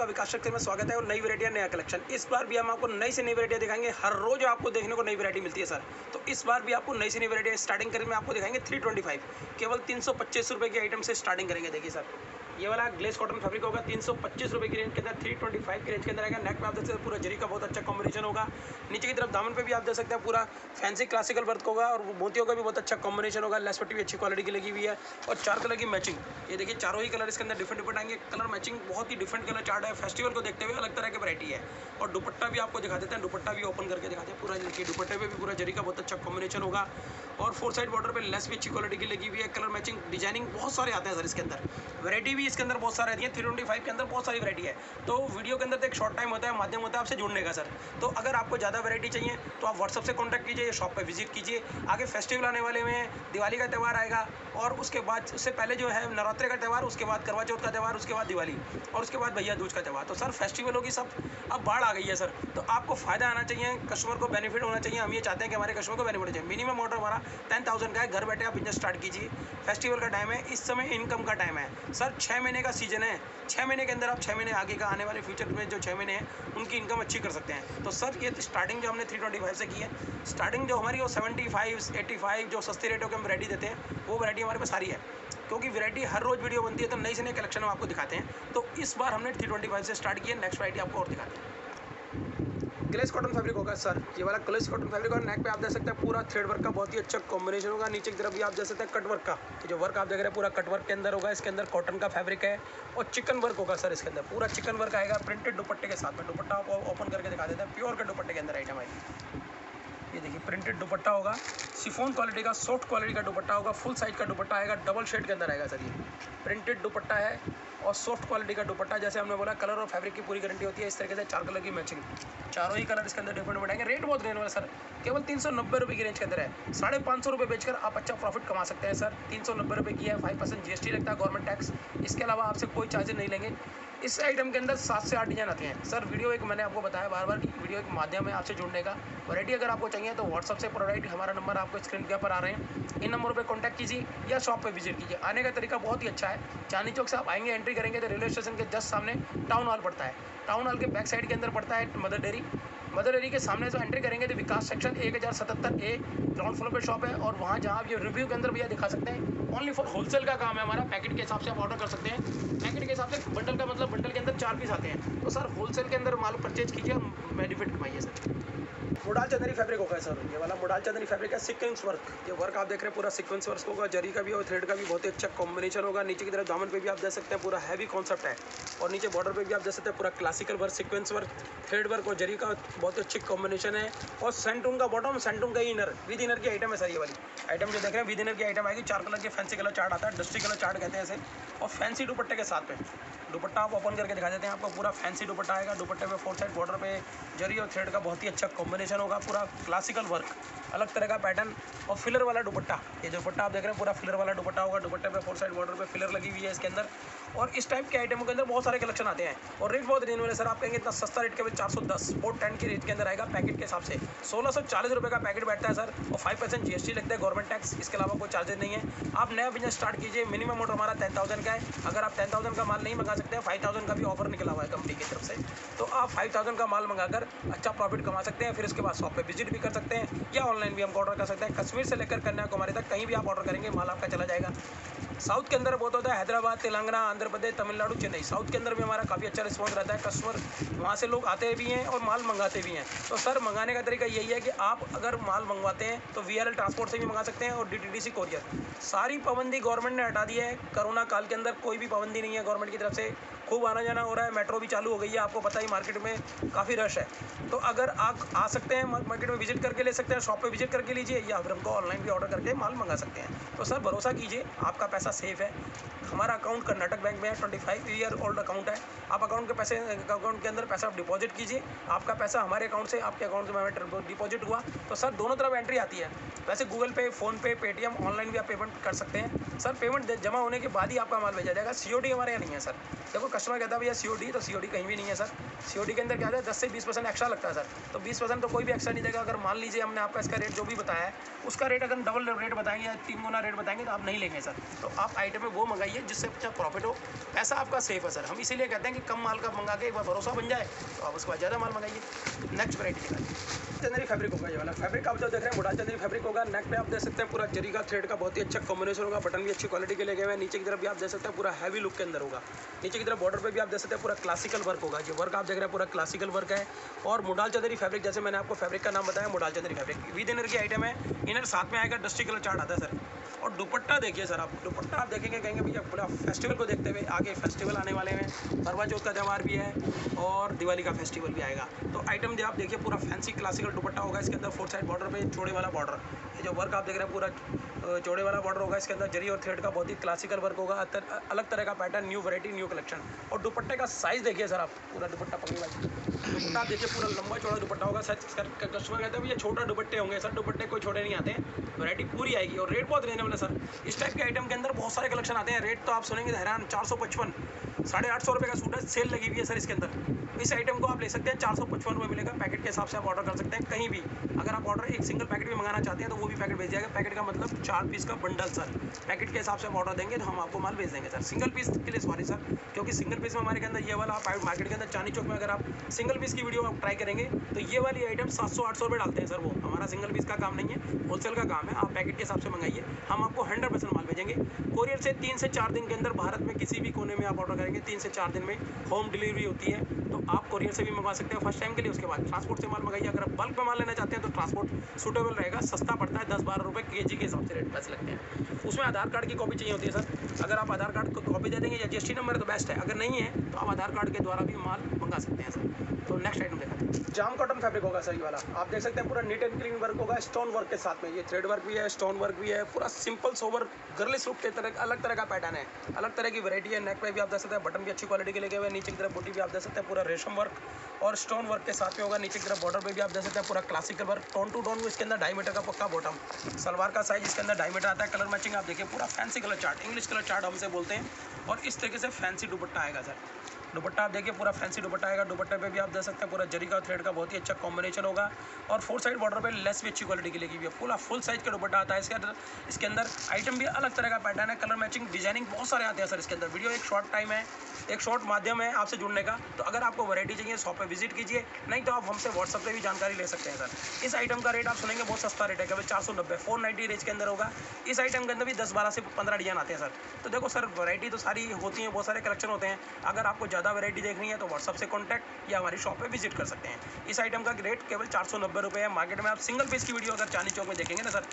आपका विकास शक्ति में स्वागत है और नई वैरायटियाँ नया कलेक्शन। इस बार भी हम आपको नई से नई वैरायटियाँ दिखाएंगे। हर रोज आपको देखने को नई वैरायटी मिलती है सर। तो इस बार भी आपको नई से नई वैरायटी स्टार्टिंग करें में आपको दिखाएंगे 325 केवल 325 रुपये की आइटम से स्टार्टिंग करेंगे। देखिए सर, ये वाला ग्लेस कॉटन फैब्रिक होगा 325 रुपये की रेंज के अंदर, 325 की रेंज के अंदर आएगा। नेक में आप देख सकते हैं पूरा जरी का बहुत अच्छा कॉम्बिनेशन होगा। नीचे की तरफ दामन पे भी आप देख सकते हैं पूरा फैंसी क्लासिकल वर्क होगा और मोतियों का भी बहुत अच्छा कॉम्बिनेशन होगा। लेस पट्टी भी अच्छी क्वालिटी की लगी हुई है और 4 कलर की मैचिंग। ये देखिए चारों ही कलर इसके अंदर डिफरेंट डिफरेंट आएंगे। कलर मैचिंग बहुत ही डिफरेंट कलर चार्ट है। फेस्टिवल को देखते हुए अलग तरह की वैरायटी है। और दुपट्टा भी आपको दिखा देते हैं, दुपट्टा भी ओपन करके दिखाते हैं। पूरा देखिए दुपट्टे पे भी पूरा जरी का बहुत अच्छा कॉम्बिनेशन होगा और 4 साइड बॉर्डर पे लेस भी अच्छी क्वालिटी की लगी हुई है। कलर मैचिंग डिजाइनिंग बहुत सारे आते हैं सर इसके अंदर। वैरायटी भी इसके अंदर बहुत सारे आती है। 325 के अंदर बहुत सारी वैरायटी है। तो वीडियो के अंदर तो एक शॉर्ट टाइम होता है, माध्यम होता है आपसे जुड़ने का सर। तो अगर आपको ज़्यादा वैरायटी चाहिए तो आप व्हाट्सअप से कॉन्टैक्ट कीजिए, शॉप पर विजिट कीजिए। आगे फेस्टिवल आने वाले में, दिवाली का त्यौहार आएगा और उसके बाद उससे पहले जो है नवरात्रि का त्यौहार, उसके बाद करवा चौथ का त्यौहार, उसके बाद दिवाली और उसके बाद भैया दूज का त्यौहार। तो सर फेस्टिवलों की सब अब बाढ़ आ गई है सर। तो आपको फ़ायदा आना चाहिए, कस्टमर को बेनिफिट होना चाहिए। हम ये चाहते हैं कि हमारे कस्टमर को बेनिफिट चाहिए। मिनिमम ऑर्डर हमारा 10,000 का है। घर बैठे आप बिजनेस स्टार्ट कीजिए। फेस्टिवल का टाइम है, इस समय इनकम का टाइम है सर। 6 महीने का सीजन है। 6 महीने के अंदर आप 6 महीने आगे का आने वाले फ्यूचर में जो 6 महीने हैं उनकी इनकम अच्छी कर सकते हैं। तो सर ये स्टार्टिंग जो हमने 325 से की है, स्टार्टिंग जो हमारी वो 75, 85 जो सस्ती रेटों के हम वैरायटी देते हैं वो वैरायटी हमारे पास सारी है। क्योंकि वैरायटी हर रोज वीडियो बनती है तो नई से नई कलेक्शन हम आपको दिखाते हैं। तो इस बार हमने 325 से स्टार्ट किया। नेक्स्ट वैरायटी आपको और दिखाते हैं। ग्लेस कॉटन फैब्रिक होगा सर। ये वाला ग्लेस कॉटन फैब्रिक और नेक पे आप देख सकते हैं पूरा थ्रेड वर्क का बहुत ही अच्छा कॉम्बिनेशन होगा। नीचे की तरफ भी आप देख सकते हैं कट वर्क का, जो वर्क आप देख रहे हैं पूरा कट वर्क के अंदर होगा। इसके अंदर कॉटन का फैब्रिक है और चिकन वर्क होगा सर। इसके अंदर पूरा चिकन वर्क आएगा प्रिंटेड दुपट्टे के साथ में। दुपट्टा आपको ओपन करके दिखा देते हैं। प्योर के दुपट्टे के अंदर आइटम आएगी। ये देखिए प्रिंटेड दुपट्टा होगा, शिफॉन क्वालिटी का, सॉफ्ट क्वालिटी का दुपट्टा होगा। फुल साइज का दुपट्टा आएगा, डबल शेड के अंदर आएगा सर। ये प्रिंटेड दुपट्टा है और सॉफ्ट क्वालिटी का दुपट्टा। जैसे हमने बोला कलर और फैब्रिक की पूरी गारंटी होती है। इस तरीके से 4 कलर की मैचिंग, चारों ही कलर इसके अंदर डिफरेंट बनाएंगे। रेट बहुत रेंज वाला सर, केवल 390 रुपये की रेंज के अंदर है। 550 रुपये बेचकर आप अच्छा प्रॉफिट कमा सकते हैं सर। 390 रुपये की है, 5% जीएसटी लगता है, गवर्नमेंट टैक्स। इसके अलावा आपसे कोई चार्जेस नहीं लेंगे। इस आइटम के अंदर 7 से 8 डिजाइन आते हैं सर। वीडियो एक मैंने आपको बताया बार बार कि वीडियो एक माध्यम है आपसे जुड़ने का। वैरायटी अगर आपको चाहिए तो व्हाट्सअप से प्रोवाइड, हमारा नंबर आपको स्क्रीन के ऊपर आ रहे हैं, इन नंबरों पे कांटेक्ट कीजिए या शॉप पे विजिट कीजिए। आने का तरीका बहुत ही अच्छा है। चांदनी चौक से आप आएंगे, एंट्री करेंगे तो रेलवे स्टेशन के जस्ट सामने टाउन हॉल पड़ता है। टाउन हॉल के बैक साइड के अंदर पड़ता है मदर डेयरी। मदर डेयरी के सामने जो एंट्री करेंगे तो विकास सेक्शन 1077A ग्राउंड फ्लोर पे शॉप है। और वहाँ जहाँ आप ये रिव्यू के अंदर भैया दिखा सकते हैं, ओनली फॉर होलसेल का काम है हमारा। पैकेट के हिसाब से आप ऑर्डर कर सकते हैं। पैकेट के हिसाब से बंडल का मतलब बंडल के अंदर 4 पीस आते हैं। तो सर होलसेल के अंदर माल परचेज कीजिए, बेनिफिट कमाइए सर। मोडाल चंदरी फैब्रिक होगा सर। ये वाला मोडाल चंदरी फैब्रिक है, सीक्वेंस वर्क। ये वर्क आप देख रहे हैं पूरा सीक्वेंस वर्क होगा। जरी का भी और थ्रेड का भी बहुत ही अच्छा कॉम्बिनेशन होगा। नीचे की तरफ दामन पे भी आप देख सकते हैं पूरा हैवी कॉन्सेप्ट है और नीचे बॉर्डर पे भी आप देख सकते हैं पूरा classical work, sequence work, thread work और जरी का बहुत अच्छी कॉम्बिनेशन है। और सेंटून का बॉटम, सेंटून का इनर, विद इनर की आइटम है सर। ये वाली आइटम जो देख रहे हैं विद इनर की आइटम आएगी। 4 कलर के फैंसी कलर चार्ट आता है, डस्टी कलर चार्ट कहते हैं इसे। और फैंसी दुपट्टे के साथ में दुपट्टा आप ओपन करके दिखा देते हैं आपको। पूरा फैंसी दुपट्टा आएगा। दुपट्टे पे 4 साइड बॉर्डर पे जरी और थ्रेड का बहुत ही अच्छा कॉम्बिनेशन होगा। पूरा क्लासिकल वर्क, अलग तरह का पैटर्न और फिलर वाला दुपट्टा। ये जो दुपट्टा आप देख रहे हैं पूरा फिलर वाला दुपट्टा होगा। दुपट्टे पे 4 साइड बॉर्डर पे फिलर लगी हुई है इसके अंदर। और इस टाइप के आइटमों के अंदर बहुत सारे कलेक्शन आते हैं और रेट बहुत रेंज वाले सर। आप कहेंगे इतना सस्ता रेट के 410 410 की रेट के अंदर आएगा। पैकेट के हिसाब से 1640 रुपये का पैकेट बैठता है सर। और 5% जीएसटी लगता है, गवर्नमेंट टैक्स। इसके अलावा कोई चार्जेस नहीं है। आप नया बिजनेस स्टार्ट कीजिए। मिनिमम ऑर्डर हमारा 10,000 का है। अगर आप 10,000 का माल नहीं मंगा सकते हैं, 5,000 का भी ऑफर निकला हुआ है कंपनी की तरफ से, तो आप 5,000 का माल मंगाकर अच्छा प्रॉफिट कमा सकते हैं। फिर उसके बाद शॉप पे विजिट भी कर सकते हैं या ऑनलाइन भी हमको ऑर्डर कर सकते हैं। कश्मीर से लेकर कन्याकुमारी तक कहीं भी आप ऑर्डर करेंगे माल आपका चला जाएगा। साउथ के अंदर बहुत होता है, हैदराबाद, तेलंगाना, आंध्र प्रदेश, तमिलनाडु, चेन्नई। साउथ के अंदर भी हमारा काफ़ी अच्छा रिस्पॉन्स रहता है। कस्टमर वहाँ से लोग आते भी हैं और माल मंगाते भी हैं। तो सर मंगाने का तरीका यही है कि आप अगर माल मंगवाते हैं तो वीआरएल ट्रांसपोर्ट से भी मंगा सकते हैं और डीटीडीसी कोरियर। सारी पाबंदी गवर्नमेंट ने हटा दी है। कोरोना काल के अंदर कोई भी पाबंदी नहीं है गवर्नमेंट की तरफ से। खूब आना जाना हो रहा है, मेट्रो भी चालू हो गई है। आपको पता ही मार्केट में काफ़ी रश है। तो अगर आप आ सकते हैं मार्केट में विजिट करके ले सकते हैं, शॉप पे विजिट करके लीजिए या फिर हमको ऑनलाइन भी ऑर्डर करके माल मंगा सकते हैं। तो सर भरोसा कीजिए, आपका पैसा सेफ है। हमारा अकाउंट कर्नाटक बैंक में है, 25 ईयर ओल्ड अकाउंट है। आप अकाउंट के अंदर पैसा आप डिपॉजिट कीजिए। आपका पैसा हमारे अकाउंट से आपके अकाउंट में डिपॉजिट हुआ तो सर दोनों तरफ एंट्री आती है। वैसे गूगल पे, फ़ोनपे, पेटीएम, ऑनलाइन भी आप पेमेंट कर सकते हैं सर। पेमेंट जमा होने के बाद ही आपका माल भेजा जाएगा। सीओडी हमारे यहाँ नहीं है सर। देखो कस्टमर कहता है भैया सीओडी, तो सीओडी कहीं भी नहीं है सर। सीओडी के अंदर क्या है 10 से 20% एक्स्ट्रा लगता है सर। तो 20% तो कोई भी एक्स्ट्रा नहीं देगा। अगर मान लीजिए हमने आपका इसका रेट जो भी बताया है उसका रेट अगर डबल रेट बताएंगे या 3 गुना रेट बताएंगे तो आप नहीं लेंगे सर। तो आप आइटम में वो मंगाइए जिससे अच्छा प्रॉफिट हो, पैसा आपका सेफ है सर। हम इसीलिए कहते हैं कि कम माल का मंगा के एक बार भरोसा बन जाए तो आप उसके बाद ज़्यादा माल मंगाइए। नेक्स्ट वैरायटी दिखाइए। चंदेरी फैब्रिक होगा ये वाला। फैब्रिक आप जो देख रहे हैं मोडाल चंदेरी फैब्रिक होगा। नेक पे आप देख सकते हैं पूरा जरी का थ्रेड का बहुत ही अच्छा कॉम्बिनेशन होगा। बटन भी अच्छी क्वालिटी के लगे हुए हैं। नीचे की तरफ भी आप देख सकते हैं पूरा हैवी लुक के अंदर होगा। नीचे की तरफ बॉर्डर पे भी आप देख सकते हैं पूरा क्लासिकल वर्क होगा। जो वर्क आप देख रहे हैं पूरा क्लासिकल वर्क है। और मोडाल चंदेरी फैब्रिक, जैसे मैंने आपको फैब्रिक का नाम बताया modal Chanderi fabric, with inner की आइटम है। इनर साथ में आएगा, डस्टी कलर चार्ट आता है सर। और दुपट्टा देखिए सर, आप दुपट्टा आप देखेंगे कहेंगे भैया पूरा फेस्टिवल को देखते हुए, आगे फेस्टिवल आने वाले हैं, करवा चौथ का त्यौहार भी है और दिवाली का फेस्टिवल भी आएगा। तो आइटम जो आप देखिए पूरा फैंसी क्लासिकल दुपट्टा होगा। इसके अंदर 4 साइड बॉर्डर पे चौड़े वाला बॉर्डर, ये जो वर्क आप देख रहे हैं पूरा चौड़े वाला बॉर्डर होगा। इसके अंदर जरी और थ्रेड का बहुत ही क्लासिकल वर्क होगा। अलग तरह का pattern, new variety, new collection. और दुपट्टे का साइज़ देखिए सर, आप पूरा दुपट्टा पकड़ी भाई, दुपट्टा आप देखिए पूरा लंबा चौड़ा दुपट्टा होगा। सर कस्टमर कहते हैं ये छोटा दुपट्टे होंगे सर, दुपट्टे कोई छोटे नहीं आते हैं, वैरायटी पूरी आएगी। और रेट बहुत रहने वाला सर। इस टाइप के आइटम के अंदर बहुत सारे कलेक्शन आते हैं। रेट तो आप सुनेंगे हैरान, 455 850 रुपये का सूट है। सेल लगी हुई है सर इसके अंदर। इस आइटम को आप ले सकते हैं 455 रुपये मिलेगा। पैकेट के हिसाब से आप ऑर्डर कर सकते हैं कहीं भी। अगर आप ऑर्डर एक सिंगल पैकेट भी मंगाना चाहते हैं तो वो भी पैकेट भेज जाएगा। पैकेट का मतलब 4 पीस का बंडल सर। पैकेट के हिसाब से हम ऑर्डर देंगे तो हम आपको माल भेज देंगे सर। सिंगल पीस के लिए सॉरी सर, क्योंकि सिंगल पीस में हमारे के अंदर ये वाला आप मार्केट के अंदर चांदनी चौक में अगर आप सिंगल पीस की वीडियो आप ट्राई करेंगे तो ये वाली आइटम 700-800 रुपये डालते हैं सर। वो हमारा सिंगल पीस का काम नहीं है, होलसेल का काम है। आप पैकेट के हिसाब से मंगाइए, हम आपको 100% माल भेजेंगे। कोरियर से 3 से 4 दिन के अंदर भारत में किसी भी कोने में आप ऑर्डर करेंगे 3 से 4 दिन में होम डिलीवरी होती है। तो आप कोरियर से भी मंगवा सकते हैं फर्स्ट टाइम के लिए। उसके बाद ट्रांसपोर्ट से माल मंगाइए। अगर आप बल्क में माल लेना चाहते हैं तो ट्रांसपोर्ट सूटेबल रहेगा, सस्ता पड़ता है, 10-12 रुपये केजी के हिसाब से रेट पैसे लगते हैं। उसमें आधार कार्ड की कॉपी चाहिए होती है सर। अगर आप आधार कार्ड को कॉपी दे देंगे या जीएसटी नंबर तो बेस्ट है, अगर नहीं है तो आप आधार कार्ड के द्वारा भी माल मंगा सकते हैं सर। तो नेक्स्ट आइटम दिखाते हैं। जाम कॉटन फैब्रिक होगा सर ये वाला। आप देख सकते हैं पूरा नीट एंड क्लीन वर्क होगा, स्टोन वर्क के साथ में। ये थ्रेड वर्क भी है, स्टोन वर्क भी है, पूरा सिंपल सोवर गर्लिश लुक के तरह अलग तरह का पैटर्न है, अलग तरह की वैरायटी है। नेक पे भी आप देख सकते हैं बटन भी अच्छी क्वालिटी के लगे हुए हैं। नीचे की तरफ बूटी भी आप देख सकते हैं पूरा रेशम वर्क और स्टोन वर्क के साथ में होगा। नीचे की तरफ बॉर्डर पे भी आप देख सकते हैं पूरा classical work, tone to tone. इसके अंदर 2.5 मीटर का पक्का बॉटम, सलवार का साइज इसके अंदर 2.5 मीटर आता है। कलर मैचिंग आप देखिए पूरा fancy colour chart, English colour chart हमसे बोलते हैं। और इस तरीके से फैंसी दुपट्टा आएगा सर। दुपट्टा आप देखिए पूरा फैंसी दुपट्टा आएगा। दुपट्टे पे भी आप देख सकते हैं पूरा जरी का थ्रेड का बहुत ही अच्छा कॉम्बिनेशन होगा। और 4 साइड बॉर्डर पे लेस भी अच्छी क्वालिटी की लगी हुई है। पूरा फुल साइज का दुपट्टा आता है। इसके अंदर आइटम भी अलग तरह का पैटर्न है, कलर मैचिंग, डिजाइनिंग बहुत सारे आते हैं सर इसके अंदर। वीडियो एक शॉर्ट टाइम है, एक शॉर्ट माध्यम है आपसे जुड़ने का। तो अगर आपको वैरायटी चाहिए शॉप पे विजिट कीजिए, नहीं तो आप हमसे व्हाट्सअप पे भी जानकारी ले सकते हैं सर। इस आइटम का रेट आप सुनेंगे बहुत सस्ता रेट है, केवल 490 490 रेंज के अंदर होगा। इस आइटम के अंदर भी 10-12 से 15 डिजाइन आते हैं सर। तो देखो सर वैरायटी तो सारी होती है, बहुत सारे कलेक्शन होते हैं। अगर आपको ज़्यादा वैरायटी देखनी है तो व्हाट्सअप से कॉन्टैक्ट या हमारी शॉप पे विजिट कर सकते हैं। इस आइटम का रेट केवल 490 रुपये है। मार्केट में आप सिंगल पीस की वीडियो अगर चांदनी चौक में देखेंगे ना सर,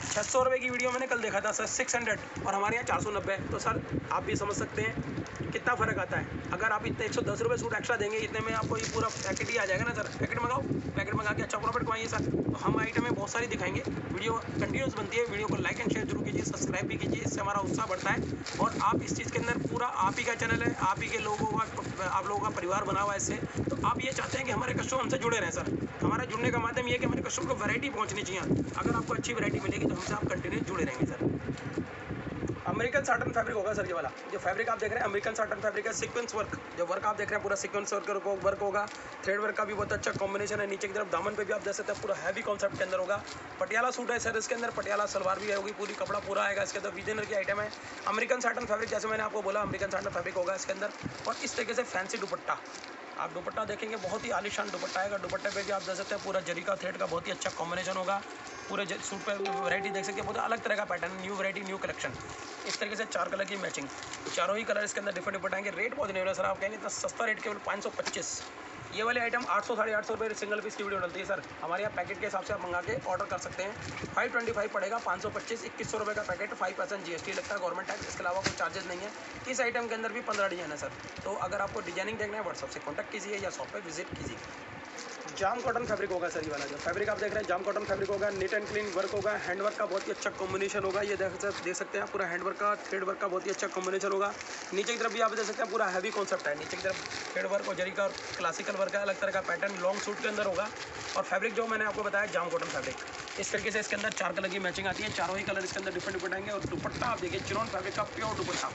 600 रुपये की वीडियो मैंने कल देखा था सर 600, और हमारे यहाँ 490। तो सर आप भी समझ सकते हैं कितना फ़र्क आता है। अगर आप इतने 110 रुपये सूट एक्स्ट्रा देंगे, इतने में आपको ये पूरा पैकेट ही आ जाएगा ना सर। पैकेट मंगाओ, पैकेट मंगा के अच्छा प्रॉफिट कमाइए सर। तो हम आइटमें बहुत सारी दिखाएंगे। वीडियो कंटिन्यूस बनती है। वीडियो को लाइक एंड शेयर जरूर कीजिए, सब्सक्राइब भी कीजिए, इससे हमारा उत्साह बढ़ता है। और आप इस चीज़ के अंदर पूरा आप ही का चैनल है, आप ही के लोगों का, आप लोगों का परिवार बना हुआ है इससे। तो आप ये चाहते हैं कि हमारे कस्टमर हमसे जुड़े रहें सर। हमारा जुड़ने का माध्यम ये है कि हमारे कस्टमर को वैरायटी पहुँचनी चाहिए। अगर आपको अच्छी वैरायटी मिलेगी तो हमसे आप कंटिन्यू जुड़े रहेंगे सर। अमेरिकन साटन फैब्रिक होगा सर ये वाला। जो फैब्रिक आप देख रहे हैं अमेरिकन साटन फैब्रिक है। सीक्वेंस वर्क, जो वर्क आप देख रहे हैं पूरा सीक्वेंस वर्क होगा। थ्रेड वर्क का भी बहुत अच्छा कॉम्बिनेशन है। नीचे की तरफ दामन पे भी आप देख सकते हैं पूरा हैवी कॉन्सेप्ट के अंदर होगा। पटियाला सूट है सर, इसके अंदर पटियाला सलवार भी होगी, पूरी कपड़ा पूरा आएगा। इसके अंदर विजनर की आइटम है। अमेरिकन साटन फैब्रिक, जैसे मैंने आपको बोला अमेरिकन साटन फैब्रिक होगा इसके अंदर। और इस तरीके से फैंसी दुपट्टा, आप दुपट्टा देखेंगे बहुत ही आलीशान दुपट्टा आएगा। दुपट्टे पे भी आप देख सकते हैं पूरा जरी का थ्रेड का बहुत ही अच्छा कॉम्बिनेशन होगा। पूरे सूट पे वैरायटी देख सकते हैं, बहुत अलग तरह का pattern, new variety, new collection. इस तरीके से 4 कलर की मैचिंग, चारों ही कलर इसके अंदर डिफरेंट डिफरेंट आएंगे। रेट बहुत नहीं हो रहा सर, आप कहेंगे इतना सस्ता रेट केवल 525। ये वाली आइटम 800-850 रुपये सिंगल पीस की वीडियो डलती है सर। हमारे यहाँ पैकेट के हिसाब से आप मंगा के ऑर्डर कर सकते हैं। 525 पड़ेगा, 525 2100 रुपये का पैकेट, 5% जीएसटी लगता है, गवर्नमेंट टैक्स। इसके अलावा कोई चार्जेस नहीं है। इस आइटम के अंदर भी 15 डिजाइन है सर। तो अगर आपको डिजाइनिंग देखना है व्हाट्सअप से कॉन्टैक्ट कीजिए या शॉप पर विजिट कीजिए। जाम कॉटन फैब्रिक होगा सर ये वाला। जो फैब्रिक आप देख रहे हैं जाम कॉटन फैब्रिक होगा। नीट एंड क्लीन वर्क होगा। हैंड वर्क का बहुत ही अच्छा कॉम्बिनेशन होगा। ये देख सकते हैं पूरा हैंड वर्क का, थ्रेड वर्क का बहुत ही अच्छा कॉम्बिनेशन होगा। नीचे की तरफ भी आप देख सकते हैं पूरा हैवी कॉन्सेप्ट है। नीचे की तरफ थ्रेड वर्क और जरी का क्लासिकल वर्क है, अलग तरह का पैटर्न लॉन्ग सूट के अंदर होगा। और फैब्रिक जो मैंने आपको बताया जाम कॉटन फैब्रिक। इस तरीके से इसके अंदर 4 कलर की मैचिंग आती है। चारों ही कलर इसके अंदर डिफरेंट डिफरेंट आएंगे। और दुपट्टा आप देखिए चिनॉन फैब्रिक का प्योर दुपट्टा,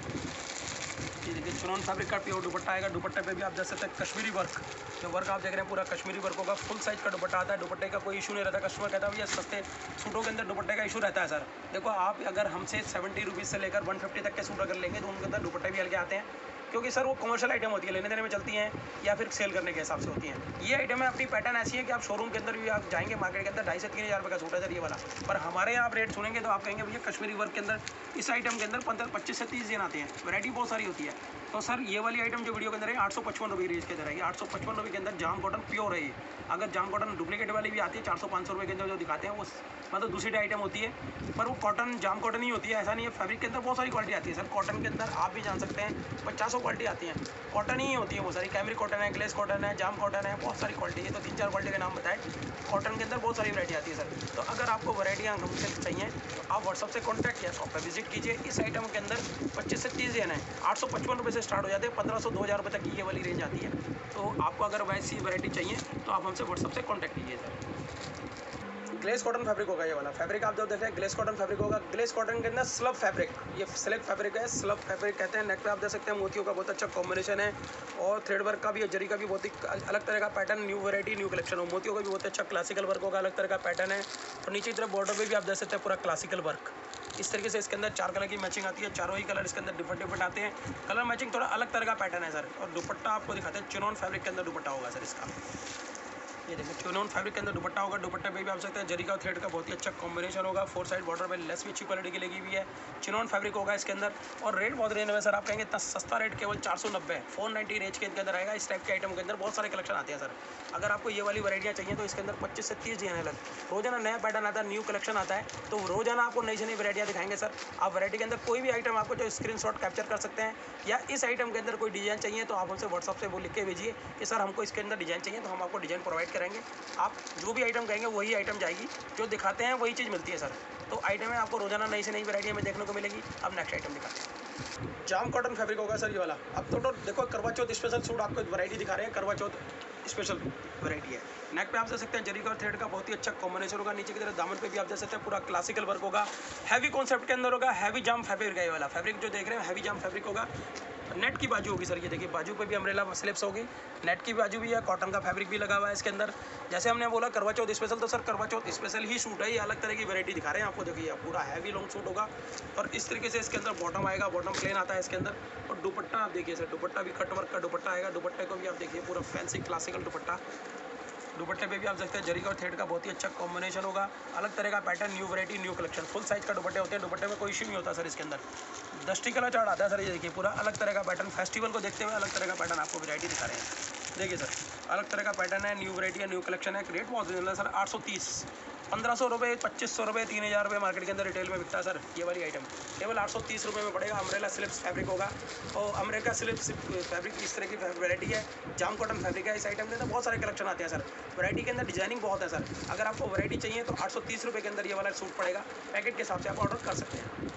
ये देखिए चिनॉन फैब्रिक का प्योर दुपट्टा आएगा। दुपट्टे पे भी आप देख सकते हैं कश्मीरी वर्क, जो वर्क आप देख रहे हैं पूरा कश्मीरी वर्क होगा। फुल साइज का दुपट्टा आता है, दुपट्टे का कोई इशू नहीं रहता। कस्टमर कहता है भैया सस्ते सूटों के अंदर दुपट्टे का इशू रहता है सर। देखो आप अगर हमसे 70 रुपीज़ से लेकर 150 तक के सूट अगर लेंगे तो उनके अंदर दुपट्टे भी हल्के आते हैं, क्योंकि सर वो कमर्शियल आइटम होती है, लेने देने में चलती हैं या फिर सेल करने के हिसाब से होती हैं। ये आइटम है अपनी पैटर्न ऐसी है कि आप शोरूम के अंदर भी आप जाएंगे मार्केट के अंदर 2,500 से 3,000 रुपये का सूट है सर ये वाला, पर हमारे यहाँ आप रेट सुनेंगे तो आप कहेंगे भैया कश्मीरी वर्क के अंदर इस आइटम के अंदर 25 से 30 दिन आते हैं, वैरायटी बहुत सारी होती है। तो सर ये वाली आइटम जो वीडियो के अंदर है 855 रुपये रेंज के अंदर है। 855 रुपये के अंदर जाम कॉटन प्योर है ये। अगर जाम कॉटन डुप्लीकेट वाली भी आती है 400-500 रुपये के अंदर जो दिखाते हैं वो मतलब दूसरी आइटम होती है, पर वो कॉटन जाम कॉटन ही होती है, ऐसा नहीं है। फैब्रिक के अंदर बहुत सारी क्वालिटी आती है सर। कॉटन के अंदर आप भी जान सकते हैं 50 क्वालिटी आती है, कॉटन ही होती है वो सारी। कैमरी कॉटन है, ग्लेस कॉटन है, जाम कॉटन है, बहुत सारी क्वालिटी है। तो 3-4 क्वालिटी के नाम बताए। कॉटन के अंदर बहुत सारी वैरायटी आती है सर। तो अगर आपको वैरायटियाँ हमसे चाहिए तो आप व्हाट्सअप से कॉन्टैक्ट किया, शॉप पर विजिट कीजिए। इस आइटम के अंदर 25 से 30 दिन है। 855 रुपये से स्टार्ट हो जाते हैं, 1500-2000 रुपये तक की ये वाली रेंज आती है। तो आपको अगर वैसी वैरायटी चाहिए तो आप हमसे व्हाट्सअप से कॉन्टैक्ट कीजिए सर। ग्लेस कॉटन फैब्रिक होगा ये वाला। फैब्रिक आप जो देख रहे हैं ग्लेस कॉटन फैब्रिक होगा। ग्लेस कॉटन के अंदर स्लब फैब्रिक, ये सिलेक्ट फैब्रिक है, स्लब फैब्रिक कहते हैं। नेक पे आप देख सकते हैं मोतियों का बहुत अच्छा कॉम्बिनेशन है, और थ्रेड वर्क का भी, जरी का भी बहुत ही अलग तरह का pattern. New variety new collection हो। मोतियों का भी बहुत अच्छा क्लासिकल वर्क होगा, अलग तरह का पैटर्न है। और नीचे की तरफ बॉर्डर पे भी आप देख सकते हैं पूरा क्लासिकल वर्क। इस तरीके से इसके अंदर 4 कलर की मैचिंग आती है, चारों ही कलर इसके अंदर डिफरेंट आते हैं। कलर मैचिंग थोड़ा अलग तरह का पैटर्न है सर। और दुपट्टा आपको दिखाते हैं, चिनॉन फैब्रिक के अंदर दुपट्टा होगा सर इसका। ये देखिए चिनॉन फैब्रिक के अंदर दुपट्टा होगा। दुपट्टे पे भी आप सकते हैं जरी का और थ्रेड का बहुत ही अच्छा कॉम्बिनेशन होगा। 4 साइड बॉर्डर पे लेस भी अच्छी क्वालिटी की लगी हुई है। चिनॉन फैब्रिक होगा इसके अंदर। और रेट बहुत रेंज में सर, आप कहेंगे इतना सस्ता रेट केवल 490 490 रेंज के अंदर आएगा। इस टाइप के आइटम के अंदर बहुत सारे कलेक्शन आते हैं सर। अगर आपको ये वाली वैरायटियाँ चाहिए तो इसके अंदर 25 से 30 डिजाइन अलग रोजाना नया पैटर्न आता है, न्यू कलेक्शन आता है। तो रोजाना आपको नई से नई वैरायटियाँ दिखाएंगे सर। आप वैरायटी के अंदर कोई भी आइटम आपको जो स्क्रीनशॉट कैप्चर कर सकते हैं, या इस आइटम के अंदर कोई डिजाइन चाहिए तो आप हमसे व्हाट्सअप से वो लिख के भेजिए कि सर हमको इसके अंदर डिजाइन चाहिए, तो हम आपको डिजाइन प्रोवाइड करेंगे। आप जो भी आइटम कहेंगे वही आइटम जाएगी, जो दिखाते हैं वही चीज़ मिलती है सर। तो आइटम है आपको रोजाना नई से नई वैरायटी में देखने को मिलेगी। अब नेक्स्ट आइटम दिखाते हैं। जाम कॉटन फैब्रिक होगा सर ये वाला। अब तो देखो करवा चौथ स्पेशल सूट आपको वैरायटी दिखा रहे हैं, करवा चौथ स्पेशल वैरायटी है। नेक पे आप देख सकते हैं जरी का और थ्रेड का बहुत ही अच्छा कॉम्बिनेशन होगा। नीचे की तरफ दामन पे भी आप देख सकते हैं पूरा क्लासिकल वर्क होगा। हैवी कॉन्सेप्ट के अंदर होगा। हैवी जाम फैब्रिक है ये वाला। फैब्रिक जो देख रहे हैं हैवी जाम फैब्रिक होगा। नेट की बाजू होगी सर, ये देखिए बाजू पे भी अम्ब्रेला स्लिप्स होगी। नेट की बाजू भी है, कॉटन का फैब्रिक भी लगा हुआ है इसके अंदर। जैसे हमने बोला करवा चौथ स्पेशल, तो सर करवा चौथ स्पेशल ही सूट है। ये अलग तरह की वैरायटी दिखा रहे हैं आपको। देखिए पूरा हैवी लॉन्ग सूट होगा, और इस तरीके से इसके अंदर बॉटम आएगा। बॉटम प्लेन आता है इसके अंदर। और दुपट्टा आप देखिए सर, दुपट्टा भी कट वर्क का दुपट्टा आएगा। दुपट्टे को भी आप देखिए पूरा फैंसी क्लासिकल दुपट्टा। दुपट्टे पे भी आप देखते हैं जरी का और थ्रेड का बहुत ही अच्छा कॉम्बिनेशन होगा। अलग तरह का pattern, new variety new collection. Full size का दुपट्टे होते हैं। दुपट्टे में कोई इशू नहीं होता सर इसके अंदर। 10 टिकला चार्ट आता है सर। ये देखिए पूरा अलग तरह का पैटर्न। फेस्टिवल को देखते हुए अलग तरह का पैटर्न आपको वैरायटी दिखा रहे हैं। देखिए सर अलग तरह का पैटर्न है, न्यू वैरायटी है, न्यू कलेक्शन है। रेट बहुत रिजनेबल है सर। 830 1500 रुपये, 2500 रुपये, 3000 रुपये मार्केट के अंदर रिटेल में बिकता है सर। ये वाली आइटम केवल 830 रुपये में पड़ेगा। अम्ब्रेला स्लिप्स फैब्रिक होगा, और अम्ब्रेला स्लिप्स फैब्रिक इस तरह की वैरायटी है। जाम कॉटन फैब्रिक है। इस आइटम के अंदर बहुत सारे कलेक्शन आते हैं सर। वैरायटी के अंदर डिजाइनिंग बहुत है सर। अगर आपको वैरायटी चाहिए तो 830 रुपये के अंदर ये वाला सूट पड़ेगा। पैकेट के हिसाब से आप ऑर्डर कर सकते हैं।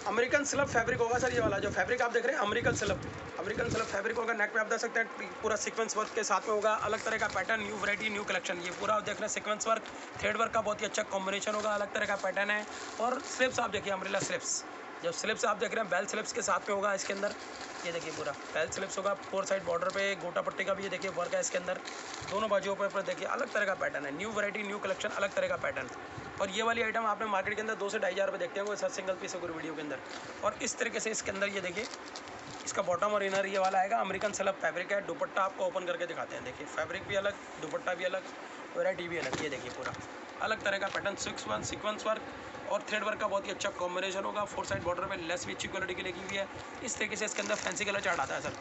अमेरिकन स्लब फैब्रिक होगा सर ये वाला। जो फैब्रिक आप देख रहे हैं अमेरिकन स्लब फैब्रिक होगा। नेक पे आप देख सकते हैं पूरा सीक्वेंस वर्क के साथ में होगा। अलग तरह का pattern, new variety new collection. ये पूरा आप देख रहे हैं सीक्वेंस वर्क, थ्रेड वर्क का बहुत ही अच्छा कॉम्बिनेशन होगा। अलग तरह का पैटर्न है। और स्लिप्स आप देखिए अम्ब्रेला स्लिप्स, जो स्लिप्स आप देख रहे हैं बेल स्लिप्स के साथ में होगा इसके अंदर। ये देखिए पूरा बेल स्लिप्स होगा। 4 साइड बॉर्डर पे गोटा पट्टी का भी ये देखिए वर्क है इसके अंदर। दोनों बाजुओं पर देखिए अलग तरह का पैटर्न है। न्यू वैरायटी न्यू कलेक्शन, अलग तरह का पैटर्न। और ये वाली आइटम आपने मार्केट के अंदर 2 से 2,500 रुपये देखते होंगे सर, सिंगल पीस पूरी वीडियो के अंदर। और इस तरीके से इसके अंदर ये देखिए इसका बॉटम और इनर ये वाला आएगा। अमेरिकन स्लब फैब्रिक है। दुपट्टा आपको ओपन करके दिखाते हैं। देखिए फैब्रिक भी अलग, दुपट्टा भी अलग, वैरायटी भी अलग। ये देखिए पूरा अलग तरह का पैटर्न, सीक्वेंस वर्क और थ्रेड वर्क का बहुत ही अच्छा कॉम्बिनेशन होगा। 4 साइड बॉर्डर पे लेस भी अच्छी क्वालिटी की लगी हुई है। इस तरीके से इसके अंदर फैंसी कलर चार्ट आता है सर।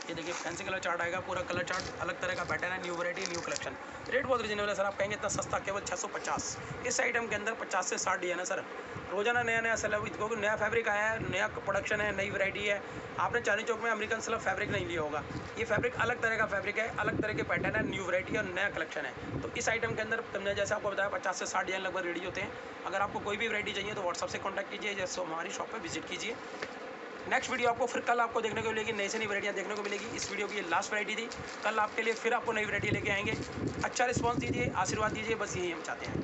ये देखिए फैंसी कलर चार्ट आएगा। पूरा कलर चार्ट अलग तरह का पैटर्न है। New variety new collection. Rate बहुत रिजनेबल है सर। आप कहेंगे इतना सस्ता, केवल 650। इस आइटम के अंदर 50 से 60 डिजाइन है सर। रोजाना नया नया सेल, क्योंकि नया फैब्रिक आया है, नया प्रोडक्शन है, नई वैरायटी है। आपने चांदनी चौक में अमेरिकन स्लब फैब्रिक नहीं लिया होगा। ये फैब्रिक अलग तरह का फैब्रिक है, अलग तरह के पैटर्न है, न्यू वैरायटी और नया कलेक्शन है। तो इस आइटम के अंदर तुमने जैसे आपको बताया 50 से 60 डिजाइन लगभग रेडी होते हैं। अगर आपको कोई भी वैरायटी चाहिए तो व्हाट्सअप से कॉन्टैक्ट कीजिए, जैसे हमारी शॉप पर विजिट कीजिए। नेक्स्ट वीडियो आपको फिर कल आपको देखने को मिलेगी, नई से नई वैरायटियाँ देखने को मिलेगी। इस वीडियो की ये लास्ट वैरायटी थी। कल आपके लिए फिर आपको नई वैरायटी लेके आएंगे। अच्छा रिस्पॉन्स दीजिए, आशीर्वाद दीजिए, बस यही हम चाहते हैं।